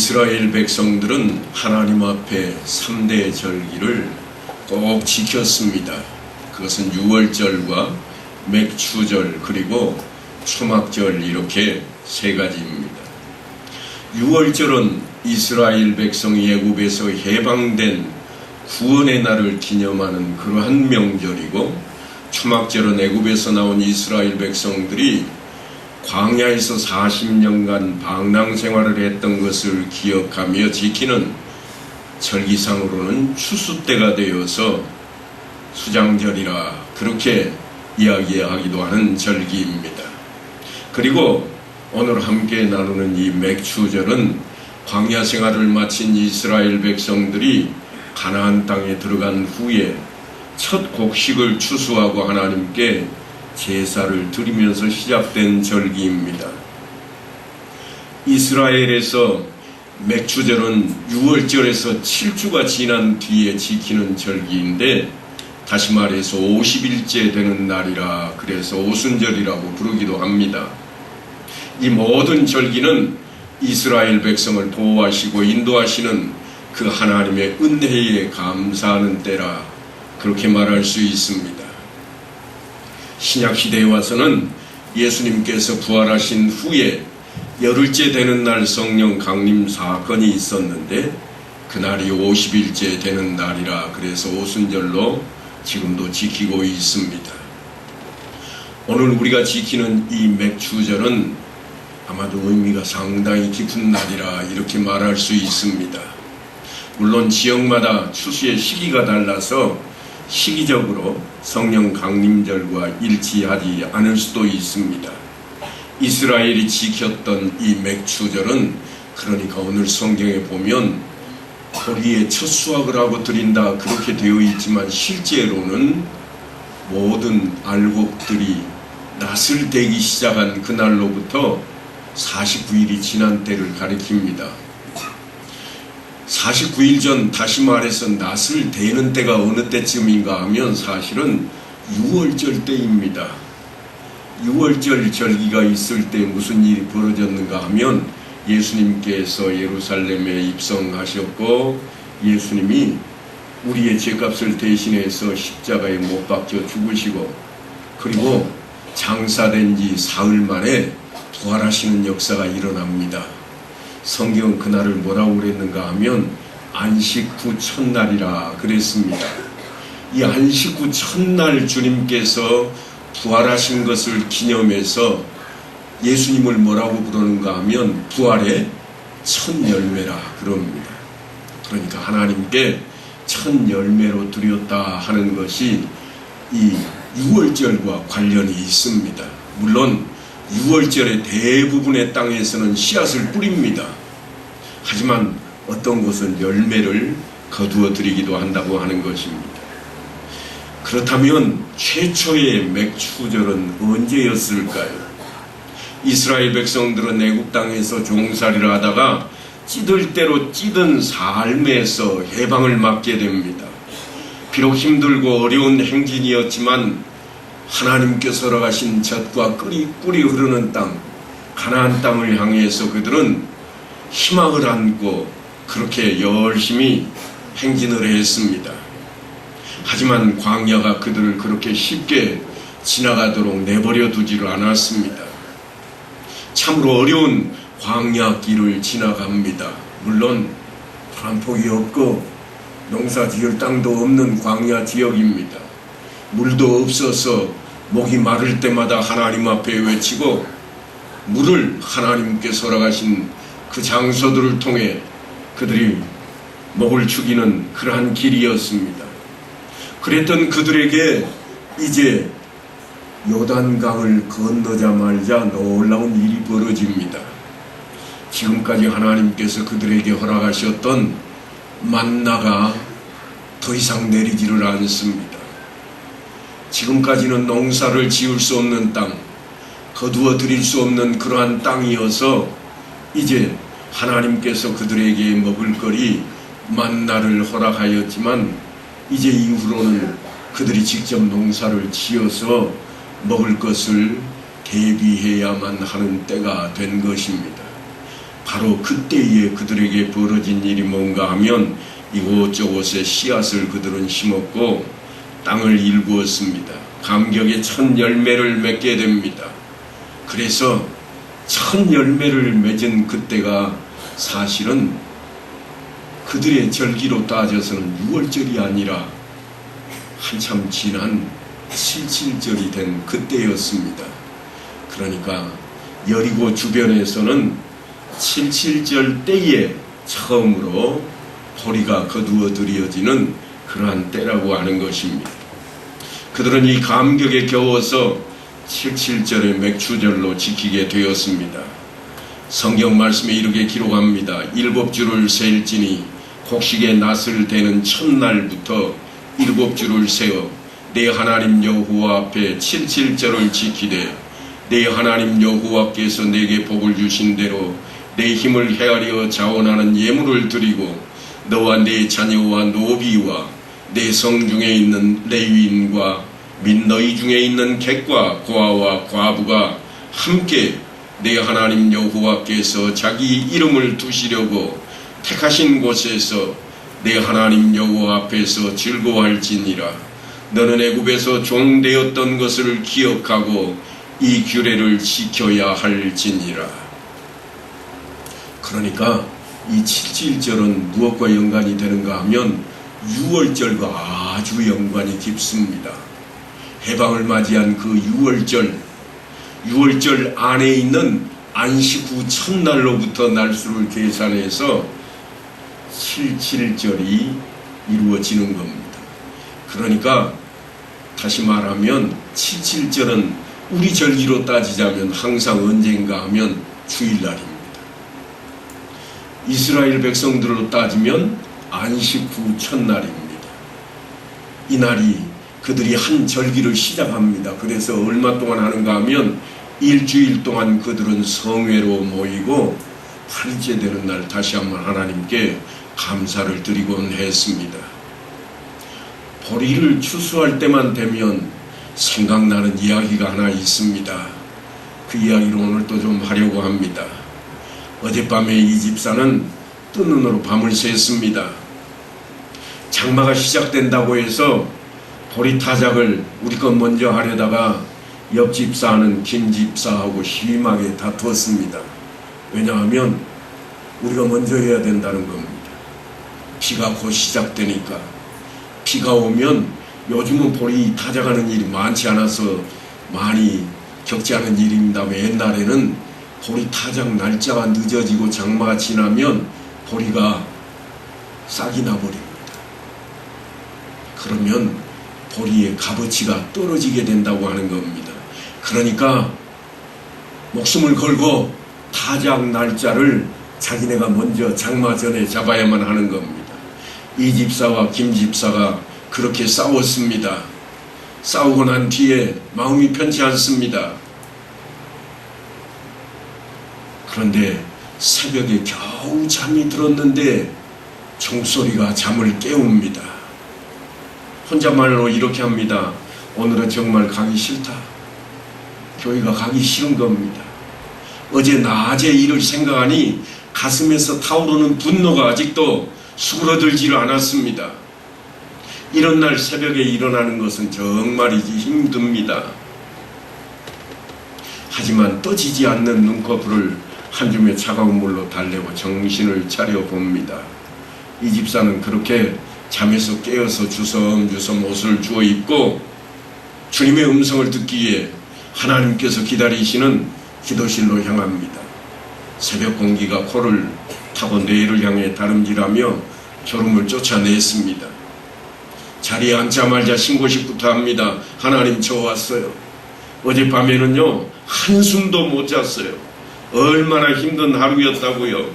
이스라엘 백성들은 하나님 앞에 3대 절기를 꼭 지켰습니다. 그것은 유월절과 맥추절 그리고 초막절 이렇게 세 가지입니다. 유월절은 이스라엘 백성이 애굽에서 해방된 구원의 날을 기념하는 그러한 명절이고, 초막절은 애굽에서 나온 이스라엘 백성들이 광야에서 40년간 방랑 생활을 했던 것을 기억하며 지키는 절기상으로는 추수 때가 되어서 수장절이라 그렇게 이야기하기도 하는 절기입니다. 그리고 오늘 함께 나누는 이 맥추절은 광야 생활을 마친 이스라엘 백성들이 가나안 땅에 들어간 후에 첫 곡식을 추수하고 하나님께 제사를 드리면서 시작된 절기입니다. 이스라엘에서 맥추절은 6월절에서 7주가 지난 뒤에 지키는 절기인데, 다시 말해서 50일째 되는 날이라 그래서 오순절이라고 부르기도 합니다. 이 모든 절기는 이스라엘 백성을 보호하시고 인도하시는 그 하나님의 은혜에 감사하는 때라 그렇게 말할 수 있습니다. 신약시대에 와서는 예수님께서 부활하신 후에 열흘째 되는 날 성령 강림 사건이 있었는데, 그날이 50일째 되는 날이라 그래서 오순절로 지금도 지키고 있습니다. 오늘 우리가 지키는 이 맥추절은 아마도 의미가 상당히 깊은 날이라 이렇게 말할 수 있습니다. 물론 지역마다 추수의 시기가 달라서 시기적으로 성령 강림절과 일치하지 않을 수도 있습니다. 이스라엘이 지켰던 이 맥추절은, 그러니까 오늘 성경에 보면 보리의 첫 수확을 하고 드린다 그렇게 되어 있지만, 실제로는 모든 알곡들이 낫을 대기 시작한 그날로부터 49일이 지난 때를 가리킵니다. 49일 전, 다시 말해서 낫을 대는 때가 어느 때쯤인가 하면 사실은 6월절 때입니다. 6월절 절기가 있을 때 무슨 일이 벌어졌는가 하면, 예수님께서 예루살렘에 입성하셨고 예수님이 우리의 죄값을 대신해서 십자가에 못 박혀 죽으시고, 그리고 장사된 지 사흘 만에 부활하시는 역사가 일어납니다. 성경은 그날을 뭐라고 그랬는가 하면 안식 후 첫날이라 그랬습니다. 이 안식 후 첫날 주님께서 부활하신 것을 기념해서 예수님을 뭐라고 부르는가 하면 부활의 첫 열매라 그럽니다. 그러니까 하나님께 첫 열매로 드렸다 하는 것이 이 6월절과 관련이 있습니다. 물론 6월절의 대부분의 땅에서는 씨앗을 뿌립니다. 하지만 어떤 곳은 열매를 거두어 드리기도 한다고 하는 것입니다. 그렇다면 최초의 맥추절은 언제였을까요? 이스라엘 백성들은 애굽 땅에서 종살이를 하다가 찌들 대로 찌든 삶에서 해방을 맞게 됩니다. 비록 힘들고 어려운 행진이었지만 하나님께서 허락하신 젖과 꿀이 흐르는 땅, 가나안 땅을 향해서 그들은 희망을 안고 그렇게 열심히 행진을 했습니다. 하지만 광야가 그들을 그렇게 쉽게 지나가도록 내버려 두지를 않았습니다. 참으로 어려운 광야 길을 지나갑니다. 물론 풀한폭이 없고 농사 지을 땅도 없는 광야 지역입니다. 물도 없어서 목이 마를 때마다 하나님 앞에 외치고 물을 하나님께서 허락하신 그 장소들을 통해 그들이 목을 축이는 그러한 길이었습니다. 그랬던 그들에게 이제 요단강을 건너자마자 놀라운 일이 벌어집니다. 지금까지 하나님께서 그들에게 허락하셨던 만나가 더 이상 내리지를 않습니다. 지금까지는 농사를 지을 수 없는 땅, 거두어 드릴 수 없는 그러한 땅이어서 이제 하나님께서 그들에게 먹을거리 만나를 허락하였지만, 이제 이후로는 그들이 직접 농사를 지어서 먹을 것을 대비해야만 하는 때가 된 것입니다. 바로 그때에 그들에게 벌어진 일이 뭔가 하면 이곳저곳에 씨앗을 그들은 심었고 땅을 일구었습니다. 감격의 첫 열매를 맺게 됩니다. 그래서 첫 열매를 맺은 그때가 사실은 그들의 절기로 따져서는 6월절이 아니라 한참 지난 77절이 된 그때였습니다. 그러니까 여리고 주변에서는 77절 때에 처음으로 보리가 거두어 들여지는 그러한 때라고 하는 것입니다. 그들은 이 감격에 겨워서 77절의 맥추절로 지키게 되었습니다. 성경 말씀에 이렇게 기록합니다. 7주를 셀지니 곡식의 낫을 대는 첫날부터 7주를 세어 내 하나님 여호와 앞에 77절을 지키되 내 하나님 여호와께서 내게 복을 주신 대로 내 힘을 헤아려 자원하는 예물을 드리고 너와 네 자녀와 노비와 내 성중에 있는 레위인과 및 너희 중에 있는 객과 고아와 과부가 함께 내 하나님 여호와께서 자기 이름을 두시려고 택하신 곳에서 내 하나님 여호와 앞에서 즐거워할지니라. 너는 애굽에서 종되었던 것을 기억하고 이 규례를 지켜야 할지니라. 그러니까 이 77절은 무엇과 연관이 되는가 하면 6월절과 아주 연관이 깊습니다. 해방을 맞이한 그 6월절 안에 있는 안식 후 첫날로부터 날수를 계산해서 77절이 이루어지는 겁니다. 그러니까 다시 말하면 77절은 우리 절기로 따지자면 항상 언젠가 하면 주일날입니다. 이스라엘 백성들로 따지면 안식 후 첫날입니다. 이날이 그들이 한 절기를 시작합니다. 그래서 얼마 동안 하는가 하면 일주일 동안 그들은 성회로 모이고 8일째 되는 날 다시 한번 하나님께 감사를 드리곤 했습니다. 보리를 추수할 때만 되면 생각나는 이야기가 하나 있습니다. 그 이야기를 오늘 또 좀 하려고 합니다. 어젯밤에 이 집사는 뜬 눈으로 밤을 샜습니다. 장마가 시작된다고 해서 보리 타작을 우리 것 먼저 하려다가 옆 집사는 김 집사하고 심하게 다투었습니다. 왜냐하면 우리가 먼저 해야 된다는 겁니다. 비가 곧 시작되니까. 비가 오면 요즘은 보리 타작하는 일이 많지 않아서 많이 겪지 않은 일입니다. 옛날에는 보리 타작 날짜가 늦어지고 장마가 지나면 보리가 싹이 나버립니다. 그러면 보리의 값어치가 떨어지게 된다고 하는 겁니다. 그러니까 목숨을 걸고 타작 날짜를 자기네가 먼저 장마 전에 잡아야만 하는 겁니다. 이 집사와 김 집사가 그렇게 싸웠습니다. 싸우고 난 뒤에 마음이 편치 않습니다. 그런데 새벽에 겨우 잠이 들었는데 종소리가 잠을 깨웁니다. 혼잣말로 이렇게 합니다. 오늘은 정말 가기 싫다. 교회가 가기 싫은 겁니다. 어제 낮에 일을 생각하니 가슴에서 타오르는 분노가 아직도 수그러들지를 않았습니다. 이런 날 새벽에 일어나는 것은 정말이지 힘듭니다. 하지만 떠지지 않는 눈꺼풀을 한 줌의 차가운 물로 달래고 정신을 차려 봅니다. 이 집사는 그렇게 잠에서 깨어서 주섬주섬 옷을 주워 입고 주님의 음성을 듣기 위해 하나님께서 기다리시는 기도실로 향합니다. 새벽 공기가 코를 타고 뇌를 향해 다름질하며 졸음을 쫓아냈습니다. 자리에 앉자마자 신고식부터 합니다. 하나님 저 왔어요. 어젯밤에는요 한숨도 못 잤어요. 얼마나 힘든 하루였다고요.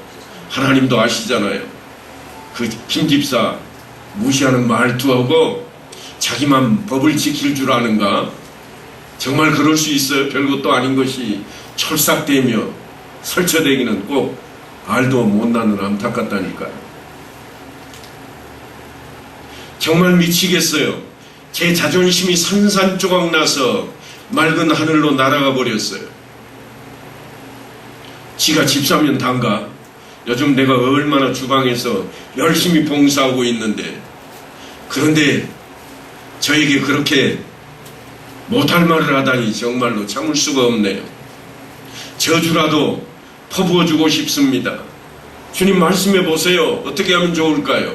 하나님도 아시잖아요. 그 김집사 무시하는 말투하고 자기만 법을 지킬 줄 아는가? 정말 그럴 수 있어요. 별것도 아닌 것이 철삭되며 설쳐대기는 꼭 알도 못 낳는 암탉 같다니까요. 정말 미치겠어요. 제 자존심이 산산조각 나서 맑은 하늘로 날아가 버렸어요. 지가 집사면 단가 요즘 내가 얼마나 주방에서 열심히 봉사하고 있는데, 그런데 저에게 그렇게 못할 말을 하다니 정말로 참을 수가 없네요. 저주라도 퍼부어주고 싶습니다. 주님 말씀해 보세요. 어떻게 하면 좋을까요?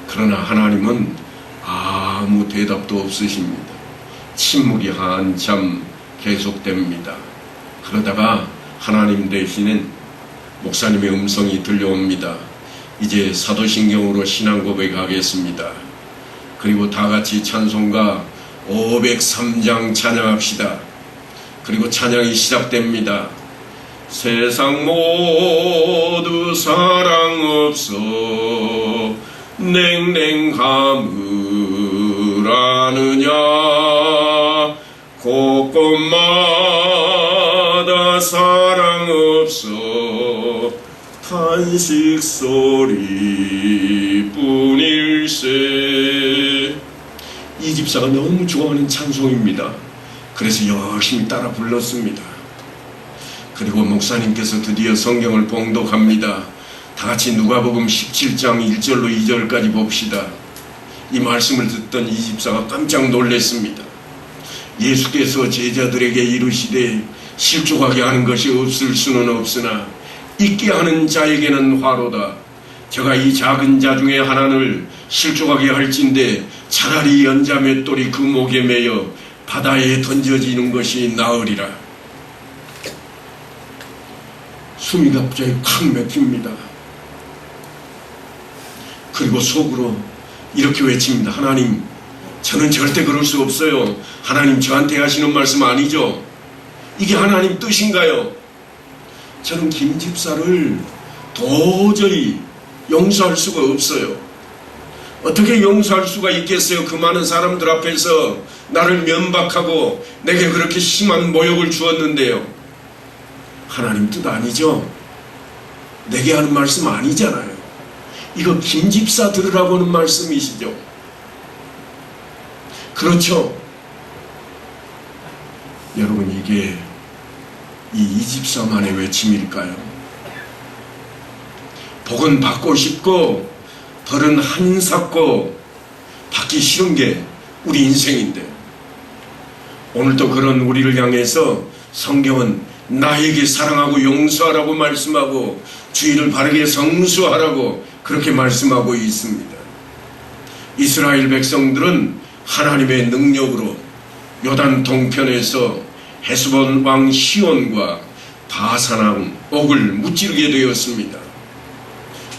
그러나 하나님은 아무 대답도 없으십니다. 침묵이 한참 계속됩니다. 그러다가 하나님 대신엔 목사님의 음성이 들려옵니다. 이제 사도신경으로 신앙 고백하겠습니다. 그리고 다같이 찬송가 503장 찬양합시다. 그리고 찬양이 시작됩니다. 세상 모두 사랑 없어 냉랭함을 아느냐 곳곳마다 사랑 없어 탄식 소리뿐일세. 이 집사가 너무 좋아하는 찬송입니다. 그래서 열심히 따라 불렀습니다. 그리고 목사님께서 드디어 성경을 봉독합니다. 다같이 누가복음 17장 1절로 2절까지 봅시다. 이 말씀을 듣던 이 집사가 깜짝 놀랐습니다. 예수께서 제자들에게 이르시되 실족하게 하는 것이 없을 수는 없으나 있게 하는 자에게는 화로다. 제가 이 작은 자 중에 하나를 실족하게 할진대 차라리 연자 맷돌이 그 목에 매여 바다에 던져지는 것이 나으리라. 숨이 갑자기 콱 막힙니다. 그리고 속으로 이렇게 외칩니다. 하나님, 저는 절대 그럴 수 없어요. 하나님 저한테 하시는 말씀 아니죠? 이게 하나님 뜻인가요? 저는 김 집사를 도저히 용서할 수가 없어요. 어떻게 용서할 수가 있겠어요? 그 많은 사람들 앞에서 나를 면박하고 내게 그렇게 심한 모욕을 주었는데요. 하나님 뜻 아니죠? 내게 하는 말씀 아니잖아요. 이거 김 집사 들으라고 하는 말씀이시죠? 그렇죠? 여러분, 이게 이 집사만의 외침일까요? 복은 받고 싶고 벌은 한삭고 받기 싫은 게 우리 인생인데, 오늘도 그런 우리를 향해서 성경은 나에게 사랑하고 용서하라고 말씀하고 주의를 바르게 성수하라고 그렇게 말씀하고 있습니다. 이스라엘 백성들은 하나님의 능력으로 요단 동편에서 헤스본 왕 시온과 바산 왕 옥을 무찌르게 되었습니다.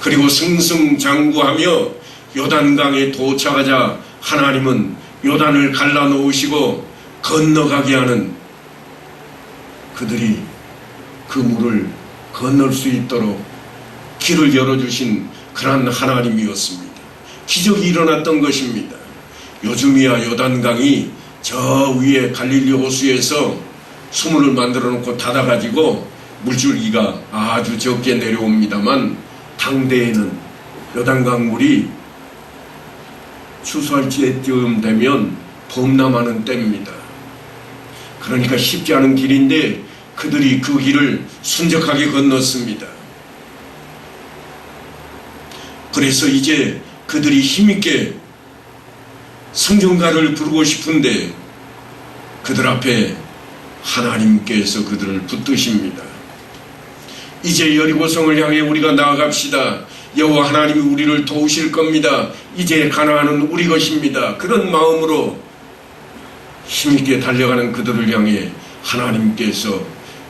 그리고 승승장구하며 요단강에 도착하자 하나님은 요단을 갈라놓으시고 건너가게 하는, 그들이 그 물을 건널 수 있도록 길을 열어주신 그러한 하나님이었습니다. 기적이 일어났던 것입니다. 요즘이야 요단강이 저 위에 갈릴리 호수에서 수문을 만들어 놓고 닫아가지고 물줄기가 아주 적게 내려옵니다만, 당대에는 요단강 물이 추수할지쯤 되면 범람하는 때입니다. 그러니까 쉽지 않은 길인데 그들이 그 길을 순적하게 건넜습니다. 그래서 이제 그들이 힘있게 성경가를 부르고 싶은데 그들 앞에 하나님께서 그들을 붙드십니다. 이제 여리고성을 향해 우리가 나아갑시다. 여호와 하나님이 우리를 도우실 겁니다. 이제 가나안은 우리 것입니다. 그런 마음으로 힘있게 달려가는 그들을 향해 하나님께서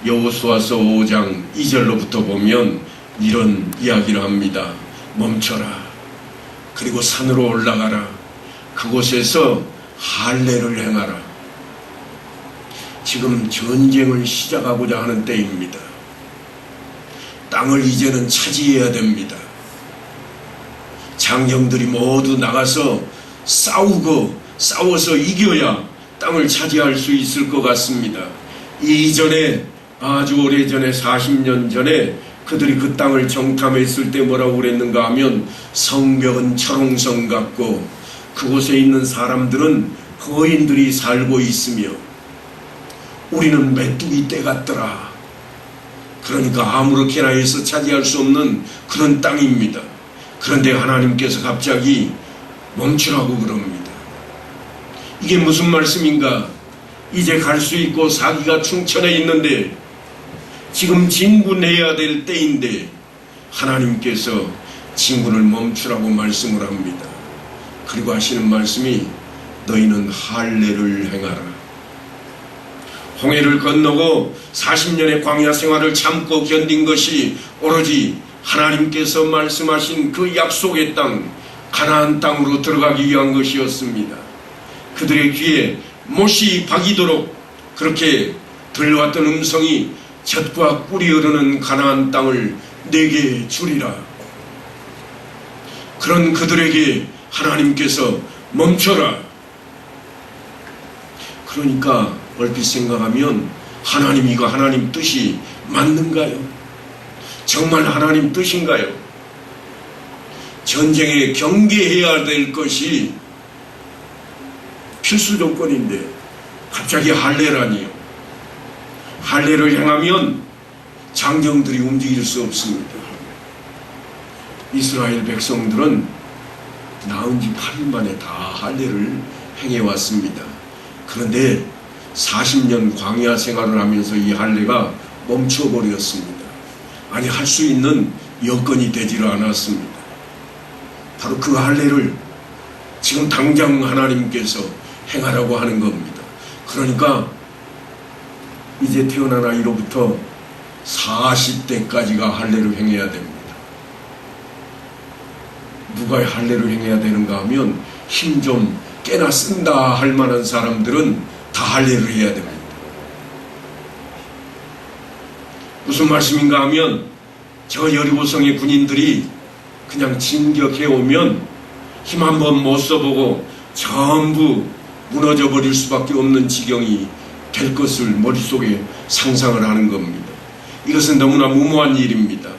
여호수아서 5장 2절로부터 보면 이런 이야기를 합니다. 멈춰라. 그리고 산으로 올라가라. 그곳에서 할례를 행하라. 지금 전쟁을 시작하고자 하는 때입니다. 땅을 이제는 차지해야 됩니다. 장정들이 모두 나가서 싸워서 이겨야 땅을 차지할 수 있을 것 같습니다. 이전에 아주 오래전에 40년 전에 그들이 그 땅을 정탐했을 때 뭐라고 그랬는가 하면 성벽은 철옹성 같고 그곳에 있는 사람들은 거인들이 살고 있으며 우리는 메뚜기 떼 같더라. 그러니까 아무렇게나 해서 차지할 수 없는 그런 땅입니다. 그런데 하나님께서 갑자기 멈추라고 그럽니다. 이게 무슨 말씀인가? 이제 갈 수 있고 사기가 충천해 있는데 지금 진군해야 될 때인데 하나님께서 진군을 멈추라고 말씀을 합니다. 그리고 하시는 말씀이 너희는 할례를 행하라. 홍해를 건너고 40년의 광야 생활을 참고 견딘 것이 오로지 하나님께서 말씀하신 그 약속의 땅 가나안 땅으로 들어가기 위한 것이었습니다. 그들의 귀에 못이 박이도록 그렇게 들려왔던 음성이 젖과 꿀이 흐르는 가나안 땅을 내게 주리라. 그런 그들에게 하나님께서 멈춰라. 그러니까 얼핏 생각하면 하나님 이거 하나님 뜻이 맞는가요? 정말 하나님 뜻인가요? 전쟁에 경계해야 될 것이 필수 조건인데 갑자기 할례라니요. 할례를 행하면 장정들이 움직일 수 없습니다. 이스라엘 백성들은 나은 지 8일 만에 다 할례를 행해왔습니다. 그런데 40년 광야 생활을 하면서 이 할례가 멈춰버렸습니다. 아니 할 수 있는 여건이 되지를 않았습니다. 바로 그 할례를 지금 당장 하나님께서 행하라고 하는 겁니다. 그러니까 이제 태어난 아이로부터 40대까지가 할례를 행해야 됩니다. 누가 할례를 행해야 되는가 하면 힘 좀 꽤나 쓴다 할 만한 사람들은 다 할례를 해야 됩니다. 무슨 말씀인가 하면 저 여리고성의 군인들이 그냥 진격해오면 힘 한번 못 써보고 전부 무너져 버릴 수밖에 없는 지경이 될 것을 머릿속에 상상을 하는 겁니다. 이것은 너무나 무모한 일입니다.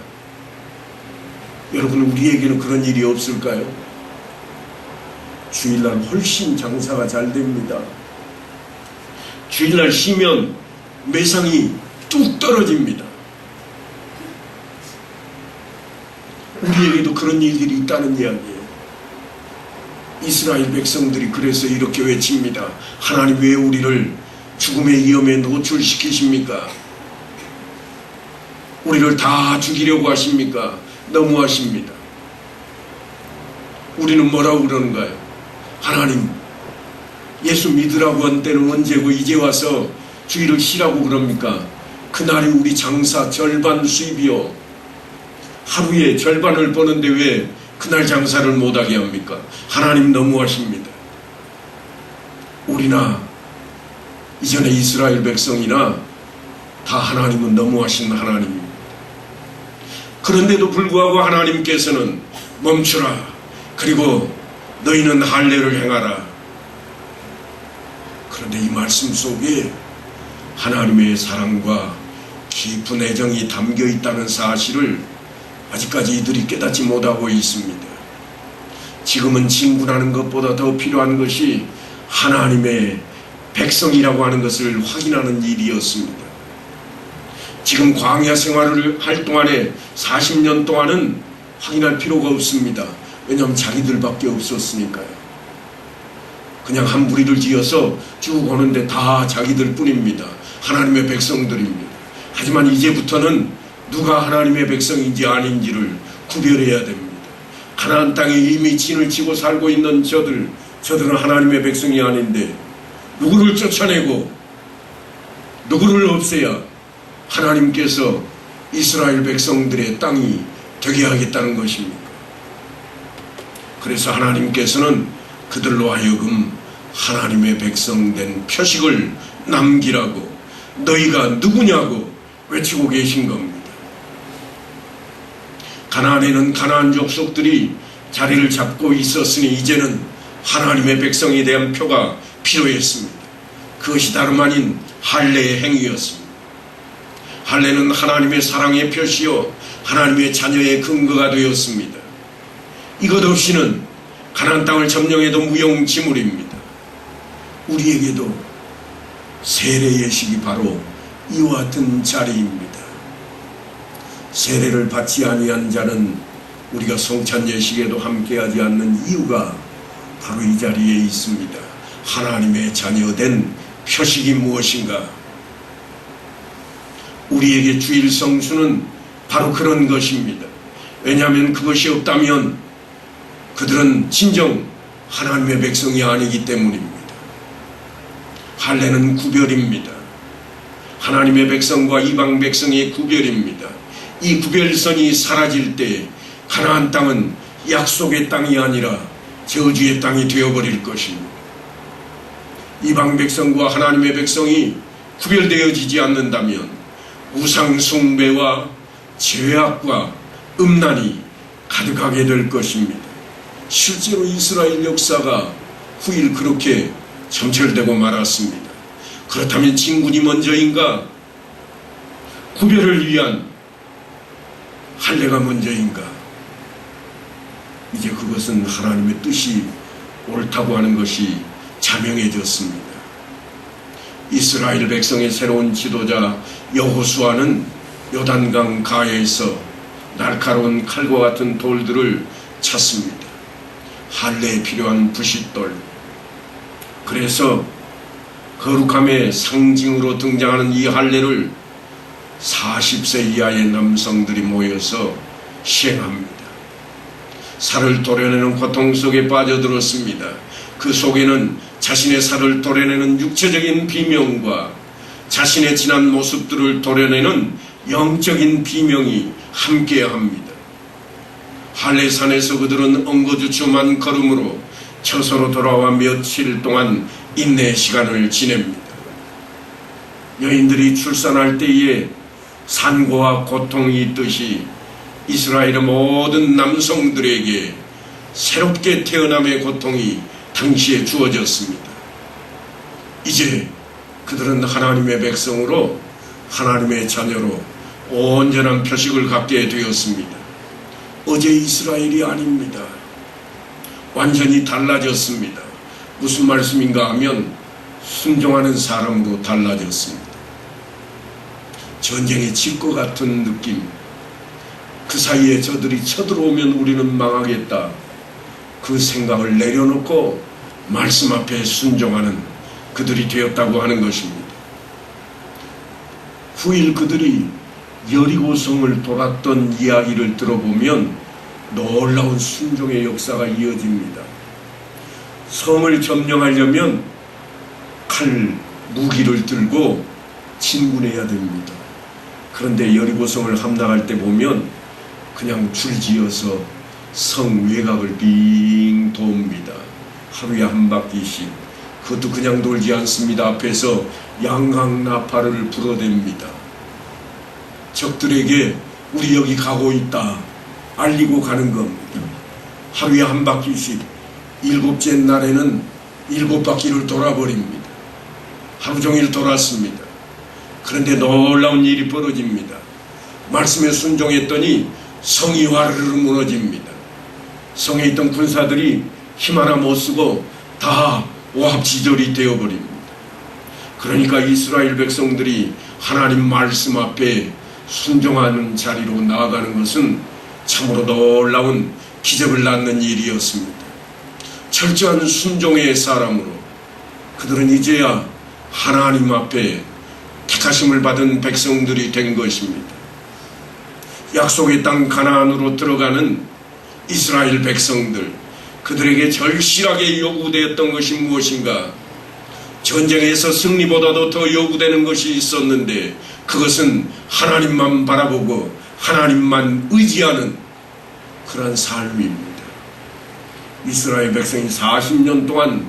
여러분 우리에게는 그런 일이 없을까요? 주일날 훨씬 장사가 잘 됩니다. 주일날 쉬면 매상이 뚝 떨어집니다. 우리에게도 그런 일들이 있다는 이야기예요. 이스라엘 백성들이 그래서 이렇게 외칩니다. 하나님 왜 우리를 죽음의 위험에 노출시키십니까? 우리를 다 죽이려고 하십니까? 너무하십니다. 우리는 뭐라고 그러는가요? 하나님 예수 믿으라고 한 때는 언제고 이제 와서 주일을 쉬라고 그럽니까? 그날이 우리 장사 절반 수입이요. 하루에 절반을 버는데 왜 그날 장사를 못하게 합니까? 하나님 너무하십니다. 우리나 이전에 이스라엘 백성이나 다 하나님은 너무하신 하나님입니다. 그런데도 불구하고 하나님께서는 멈추라. 그리고 너희는 할례를 행하라. 그런데 이 말씀 속에 하나님의 사랑과 깊은 애정이 담겨 있다는 사실을 아직까지 이들이 깨닫지 못하고 있습니다. 지금은 진군하는 것보다 더 필요한 것이 하나님의 백성이라고 하는 것을 확인하는 일이었습니다. 지금 광야 생활을 할 동안에 40년 동안은 확인할 필요가 없습니다. 왜냐하면 자기들밖에 없었으니까요. 그냥 한 무리를 지어서 쭉 오는데 다 자기들 뿐입니다. 하나님의 백성들입니다. 하지만 이제부터는 누가 하나님의 백성인지 아닌지를 구별해야 됩니다. 가나안 땅에 이미 진을 치고 살고 있는 저들은 하나님의 백성이 아닌데 누구를 쫓아내고 누구를 없애야 하나님께서 이스라엘 백성들의 땅이 되게 하겠다는 것입니까? 그래서 하나님께서는 그들로 하여금 하나님의 백성된 표식을 남기라고 너희가 누구냐고 외치고 계신 겁니다. 가나안에는 가나안 족속들이 자리를 잡고 있었으니 이제는 하나님의 백성에 대한 표가 필요했습니다. 그것이 다름 아닌 할례의 행위였습니다. 할례는 하나님의 사랑의 표시요 하나님의 자녀의 근거가 되었습니다. 이것 없이는 가나안 땅을 점령해도 무용지물입니다. 우리에게도 세례 예식이 바로 이와 같은 자리입니다. 세례를 받지 아니한 자는 우리가 성찬 예식에도 함께하지 않는 이유가 바로 이 자리에 있습니다. 하나님의 자녀된 표식이 무엇인가? 우리에게 주일 성수는 바로 그런 것입니다. 왜냐하면 그것이 없다면 그들은 진정 하나님의 백성이 아니기 때문입니다. 할례는 구별입니다. 하나님의 백성과 이방 백성의 구별입니다. 이 구별선이 사라질 때 가나안 땅은 약속의 땅이 아니라 저주의 땅이 되어버릴 것입니다. 이방 백성과 하나님의 백성이 구별되어지지 않는다면 우상 숭배와 죄악과 음란이 가득하게 될 것입니다. 실제로 이스라엘 역사가 후일 그렇게 점철되고 말았습니다. 그렇다면 진군이 먼저인가? 구별을 위한 할례가 먼저인가? 이제 그것은 하나님의 뜻이 옳다고 하는 것이 자명해졌습니다. 이스라엘 백성의 새로운 지도자 여호수아는 요단강 가에서 날카로운 칼과 같은 돌들을 찾습니다. 할례에 필요한 부싯돌. 그래서 거룩함의 상징으로 등장하는 이 할례를 40세 이하의 남성들이 모여서 시행합니다. 살을 도려내는 고통 속에 빠져들었습니다. 그 속에는 자신의 살을 도려내는 육체적인 비명과 자신의 지난 모습들을 도려내는 영적인 비명이 함께합니다. 할례산에서 그들은 엉거주춤한 걸음으로 처소로 돌아와 며칠 동안 인내의 시간을 지냅니다. 여인들이 출산할 때에 산고와 고통이 있듯이 이스라엘의 모든 남성들에게 새롭게 태어남의 고통이 당시에 주어졌습니다. 이제 그들은 하나님의 백성으로 하나님의 자녀로 온전한 표식을 갖게 되었습니다. 어제 이스라엘이 아닙니다. 완전히 달라졌습니다. 무슨 말씀인가 하면 순종하는 사람으로 달라졌습니다. 전쟁에 질 것 같은 느낌, 그 사이에 저들이 쳐들어오면 우리는 망하겠다, 그 생각을 내려놓고 말씀 앞에 순종하는 그들이 되었다고 하는 것입니다. 후일 그들이 여리고성을 돌았던 이야기를 들어보면 놀라운 순종의 역사가 이어집니다. 성을 점령하려면 칼, 무기를 들고 진군해야 됩니다. 그런데 여리고성을 함락할 때 보면 그냥 줄지어서 성 외곽을 빙 돕니다. 하루에 한 바퀴씩. 그것도 그냥 돌지 않습니다. 앞에서 양강나팔을 불어댑니다. 적들에게 우리 여기 가고 있다 알리고 가는 겁니다. 하루에 한 바퀴씩. 7째 날에는 7바퀴를 돌아버립니다. 하루 종일 돌았습니다. 그런데 놀라운 일이 벌어집니다. 말씀에 순종했더니 성이 와르르 무너집니다. 성에 있던 군사들이 힘 하나 못 쓰고 다 오합지졸이 되어버립니다. 그러니까 이스라엘 백성들이 하나님 말씀 앞에 순종하는 자리로 나아가는 것은 참으로 놀라운 기적을 낳는 일이었습니다. 철저한 순종의 사람으로 그들은 이제야 하나님 앞에 택하심을 받은 백성들이 된 것입니다. 약속의 땅 가나안으로 들어가는 이스라엘 백성들, 그들에게 절실하게 요구되었던 것이 무엇인가? 전쟁에서 승리보다도 더 요구되는 것이 있었는데 그것은 하나님만 바라보고 하나님만 의지하는 그런 삶입니다. 이스라엘 백성이 40년 동안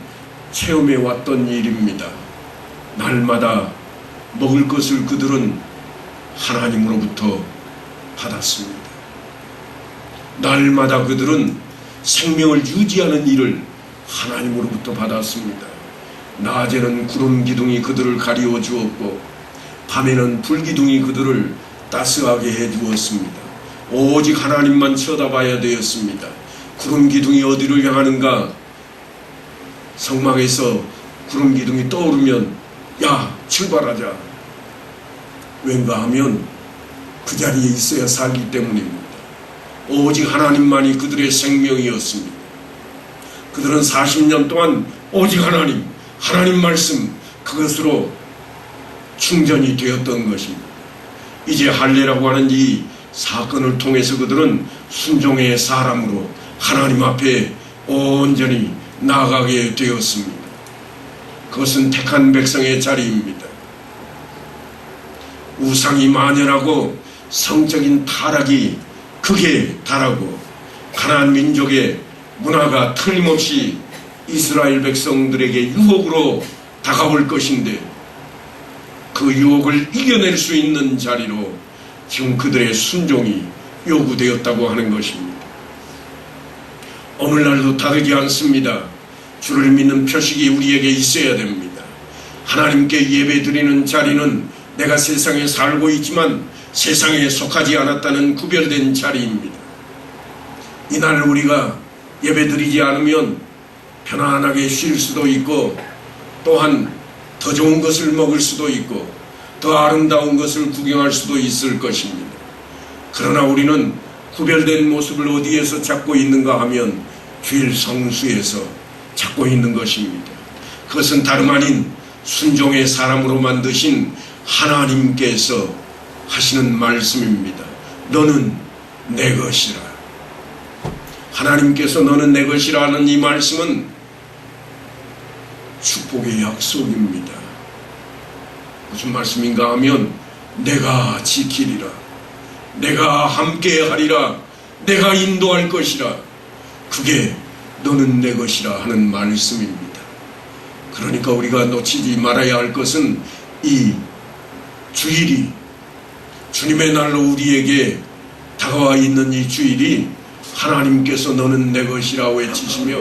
체험해 왔던 일입니다. 날마다 먹을 것을 그들은 하나님으로부터 받았습니다. 날마다 그들은 생명을 유지하는 일을 하나님으로부터 받았습니다. 낮에는 구름 기둥이 그들을 가리워 주었고 밤에는 불 기둥이 그들을 따스하게 해 주었습니다. 오직 하나님만 쳐다봐야 되었습니다. 구름 기둥이 어디를 향하는가? 성막에서 구름 기둥이 떠오르면 야, 출발하자. 왠가 하면 그 자리에 있어야 살기 때문입니다. 오직 하나님만이 그들의 생명이었습니다. 그들은 40년 동안 오직 하나님 말씀, 그것으로 충전이 되었던 것입니다. 이제 할례라고 하는 이 사건을 통해서 그들은 순종의 사람으로 하나님 앞에 온전히 나아가게 되었습니다. 그것은 택한 백성의 자리입니다. 우상이 만연하고 성적인 타락이 극에 달하고 가나안 민족의 문화가 틀림없이 이스라엘 백성들에게 유혹으로 다가올 것인데 그 유혹을 이겨낼 수 있는 자리로 지금 그들의 순종이 요구되었다고 하는 것입니다. 오늘날도 다르지 않습니다. 주를 믿는 표식이 우리에게 있어야 됩니다. 하나님께 예배드리는 자리는 내가 세상에 살고 있지만 세상에 속하지 않았다는 구별된 자리입니다. 이날 우리가 예배드리지 않으면 편안하게 쉴 수도 있고 또한 더 좋은 것을 먹을 수도 있고 더 아름다운 것을 구경할 수도 있을 것입니다. 그러나 우리는 구별된 모습을 어디에서 찾고 있는가 하면 주일 성수에서 찾고 있는 것입니다. 그것은 다름 아닌 순종의 사람으로 만드신 하나님께서 하시는 말씀입니다. 너는 내 것이라. 하나님께서 너는 내 것이라 하는 이 말씀은 축복의 약속입니다. 무슨 말씀인가 하면 내가 지키리라, 내가 함께하리라, 내가 인도할 것이라, 그게 너는 내 것이라 하는 말씀입니다. 그러니까 우리가 놓치지 말아야 할 것은 이 주일이 주님의 날로 우리에게 다가와 있는 이 주일이 하나님께서 너는 내 것이라 외치시며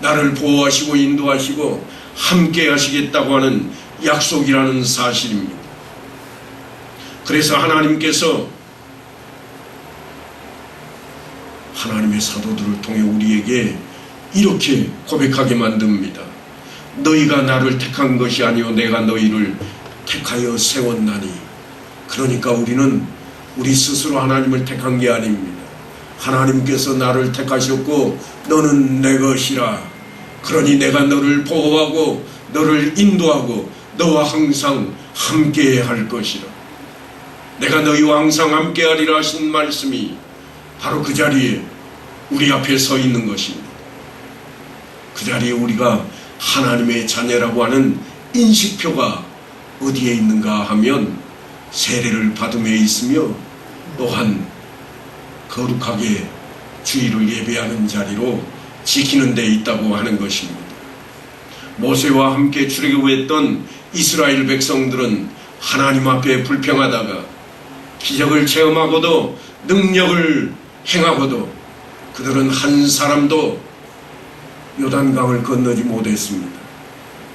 나를 보호하시고 인도하시고 함께 하시겠다고 하는 약속이라는 사실입니다. 그래서 하나님께서 하나님의 사도들을 통해 우리에게 이렇게 고백하게 만듭니다. 너희가 나를 택한 것이 아니요 내가 너희를 택하여 세웠나니. 그러니까 우리는 우리 스스로 하나님을 택한 게 아닙니다. 하나님께서 나를 택하셨고 너는 내 것이라. 그러니 내가 너를 보호하고 너를 인도하고 너와 항상 함께 할 것이라. 내가 너희와 항상 함께 하리라 하신 말씀이 바로 그 자리에 우리 앞에 서 있는 것입니다. 그 자리에 우리가 하나님의 자녀라고 하는 인식표가 어디에 있는가 하면 세례를 받음에 있으며 또한 거룩하게 주일을 예배하는 자리로 지키는 데 있다고 하는 것입니다. 모세와 함께 출애굽했던 이스라엘 백성들은 하나님 앞에 불평하다가 기적을 체험하고도 능력을 행하고도 그들은 한 사람도 요단강을 건너지 못했습니다.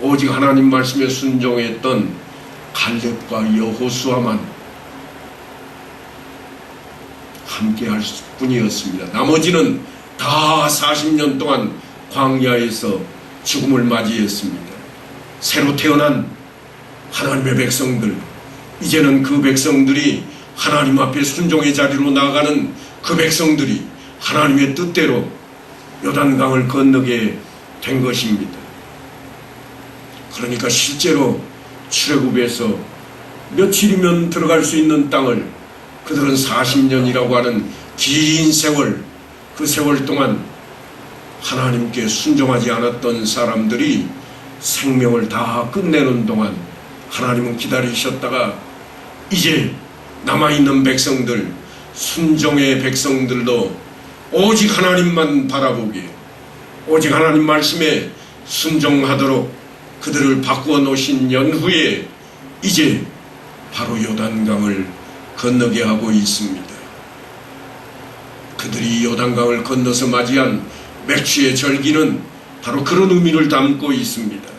오직 하나님 말씀에 순종했던 갈렙과 여호수아만 함께 할 뿐이었습니다. 나머지는 다 40년 동안 광야에서 죽음을 맞이했습니다. 새로 태어난 하나님의 백성들, 이제는 그 백성들이 하나님 앞에 순종의 자리로 나아가는 그 백성들이 하나님의 뜻대로 요단강을 건너게 된 것입니다. 그러니까 실제로 출애굽에서 며칠이면 들어갈 수 있는 땅을 그들은 40년이라고 하는 긴 세월, 그 세월 동안 하나님께 순종하지 않았던 사람들이 생명을 다 끝내는 동안 하나님은 기다리셨다가 이제 남아있는 백성들, 순종의 백성들도 오직 하나님만 바라보게, 오직 하나님 말씀에 순종하도록 그들을 바꾸어 놓으신 연후에 이제 바로 요단강을 건너게 하고 있습니다. 그들이 요단강을 건너서 맞이한 맥주의 절기는 바로 그런 의미를 담고 있습니다.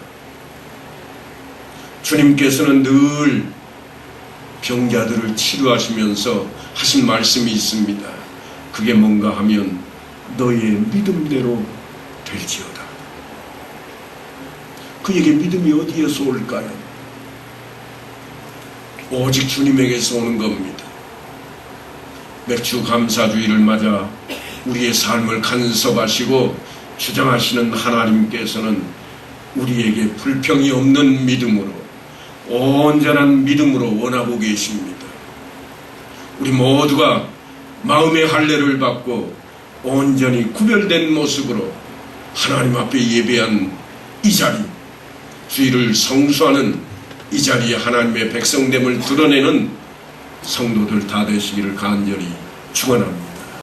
주님께서는 늘 병자들을 치료하시면서 하신 말씀이 있습니다. 그게 뭔가 하면 너의 믿음대로 될지어다. 그에게 믿음이 어디에서 올까요? 오직 주님에게서 오는 겁니다. 맥주 감사주의를 맞아 우리의 삶을 간섭하시고 주장하시는 하나님께서는 우리에게 불평이 없는 믿음으로, 온전한 믿음으로 원하고 계십니다. 우리 모두가 마음의 할례를 받고 온전히 구별된 모습으로 하나님 앞에 예배한 이 자리, 주의를 성수하는 이 자리에 하나님의 백성됨을 드러내는 성도들 다 되시기를 간절히 축원합니다.